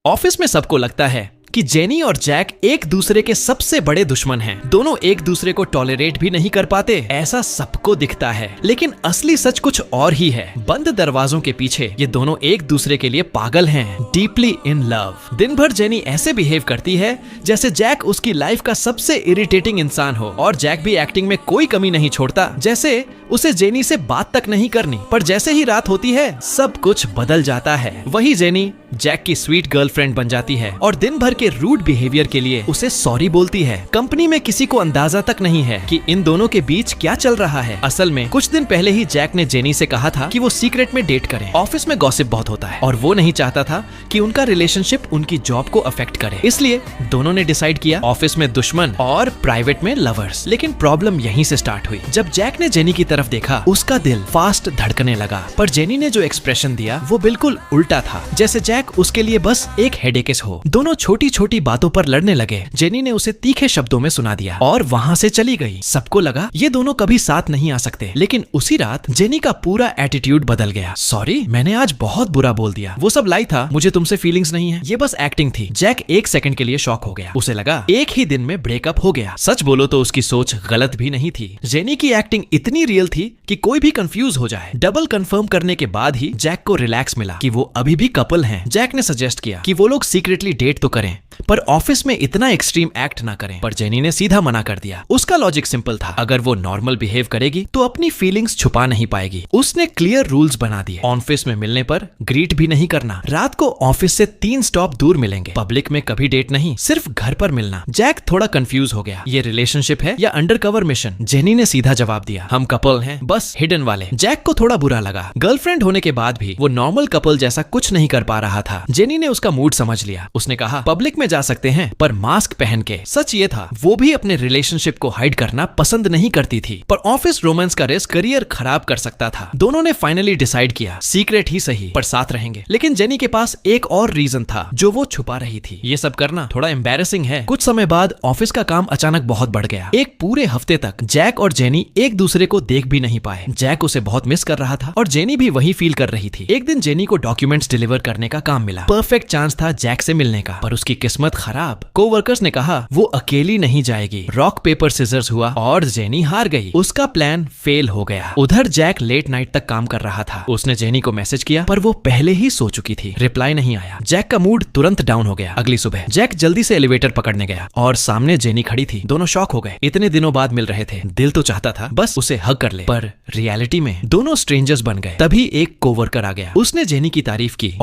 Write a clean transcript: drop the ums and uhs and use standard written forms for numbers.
Office में सबको लगता है कि जेनी और जैक एक दूसरे के सबसे बड़े दुश्मन हैं। दोनों एक दूसरे को टॉलरेट भी नहीं कर पाते, ऐसा सबको दिखता है। लेकिन असली सच कुछ और ही है। बंद दरवाजों के पीछे ये दोनों एक दूसरे के लिए पागल हैं, डीपली इन लव। दिन भर जेनी ऐसे बिहेव करती है जैसे जैक उसकी लाइफ का सबसे इरिटेटिंग इंसान हो, और जैक भी एक्टिंग में कोई कमी नहीं छोड़ता, जैसे उसे जेनी से बात तक नहीं करनी। पर जैसे ही रात होती है सब कुछ बदल जाता है। वही जेनी जैक की स्वीट गर्लफ्रेंड बन जाती है और दिन भर के रूड बिहेवियर के लिए उसे सॉरी बोलती है। कंपनी में किसी को अंदाजा तक नहीं है कि इन दोनों के बीच क्या चल रहा है। असल में कुछ दिन पहले ही जैक ने जेनी से कहा था कि वो सीक्रेट में डेट करें। ऑफिस में गॉसिप बहुत होता है और वो नहीं चाहता था कि उनका रिलेशनशिप उनकी जॉब को अफेक्ट करे, इसलिए दोनों ने डिसाइड किया ऑफिस में दुश्मन और प्राइवेट में लवर्स। लेकिन प्रॉब्लम यहीं से स्टार्ट हुई। जब जैक ने जेनी की तरफ देखा उसका दिल फास्ट धड़कने लगा, पर जेनी ने जो एक्सप्रेशन दिया वो बिल्कुल उल्टा था, जैसे जैक उसके लिए बस एक हेडेकेस हो। दोनों छोटी छोटी बातों पर लड़ने लगे। जेनी ने उसे तीखे शब्दों में सुना दिया और वहाँ से चली गई। सबको लगा ये दोनों कभी साथ नहीं आ सकते, लेकिन उसी रात जेनी का पूरा एटीट्यूड बदल गया। सॉरी, मैंने आज बहुत बुरा बोल दिया, वो सब लाई था, मुझे तुमसे फीलिंग्स नहीं है, ये बस एक्टिंग थी। जैक एक सेकंड के लिए शॉक हो गया। उसे लगा एक ही दिन में ब्रेकअप हो गया। सच बोलो तो उसकी सोच गलत भी नहीं थी। जेनी की एक्टिंग इतनी रियल थी कि कोई भी कंफ्यूज हो जाए। डबल कंफर्म करने के बाद ही जैक को रिलैक्स मिला कि वो अभी भी कपल हैं। जैक ने सजेस्ट किया कि वो लोग सीक्रेटली डेट तो करें, पर ऑफिस में इतना एक्सट्रीम एक्ट ना करें। पर जेनी ने सीधा मना कर दिया। उसका लॉजिक सिंपल था, अगर वो नॉर्मल बिहेव करेगी तो अपनी फीलिंग्स छुपा नहीं पाएगी। उसने क्लियर रूल्स बना दिए। ऑफिस में मिलने पर ग्रीट भी नहीं करना, रात को ऑफिस से 3 स्टॉप दूर मिलेंगे, पब्लिक में कभी डेट नहीं, सिर्फ घर पर मिलना। जैक थोड़ा कंफ्यूज हो गया, ये रिलेशनशिप है या अंडरकवर मिशन? जेनी ने सीधा जवाब दिया, हम कपल हैं, बस हिडन वाले। जैक को थोड़ा बुरा लगा। गर्लफ्रेंड होने के बाद भी वो नॉर्मल कपल जैसा कुछ नहीं कर पा रहा था। जेनी ने उसका मूड समझ लिया। उसने कहा पब्लिक में जा सकते हैं पर मास्क पहन के। सच ये था वो भी अपने रिलेशनशिप को हाइड करना पसंद नहीं करती थी, पर ऑफिस रोमांस का रिस्क करियर खराब कर सकता था। दोनों ने फाइनली डिसाइड किया सीक्रेट ही सही पर साथ रहेंगे। लेकिन जेनी के पास एक और रीजन था जो वो छुपा रही थी। ये सब करना थोड़ा एम्बैरेसिंग है। कुछ समय बाद ऑफिस का काम अचानक बहुत बढ़ गया। एक पूरे हफ्ते तक जैक और जेनी एक दूसरे को देख भी नहीं पाए। जैक उसे बहुत मिस कर रहा था और जेनी भी वही फील कर रही थी। एक दिन जेनी को डॉक्यूमेंट्स डिलीवर करने का काम मिला। परफेक्ट चांस था जैक से मिलने का, पर उसकी किस्मत खराब। कोवर्कर्स ने कहा वो अकेली नहीं जाएगी। रॉक पेपर सिजर्स हुआ और जेनी हार गई। उसका प्लान फेल हो गया। उधर जैक लेट नाइट तक काम कर रहा था। उसने जेनी को मैसेज किया पर वो पहले ही सो चुकी थी। रिप्लाई नहीं आया। जैक का मूड तुरंत डाउन हो गया। अगली सुबह जैक जल्दी से एलिवेटर पकड़ने गया और सामने जेनी खड़ी थी। दोनों शॉक हो गए। इतने दिनों बाद मिल रहे थे, दिल तो चाहता था बस उसे हग कर ले, पर रियलिटी में दोनों स्ट्रेंजर्स बन गए। तभी एक कोवर्कर आ गया। उसने जेनी की तारीफ की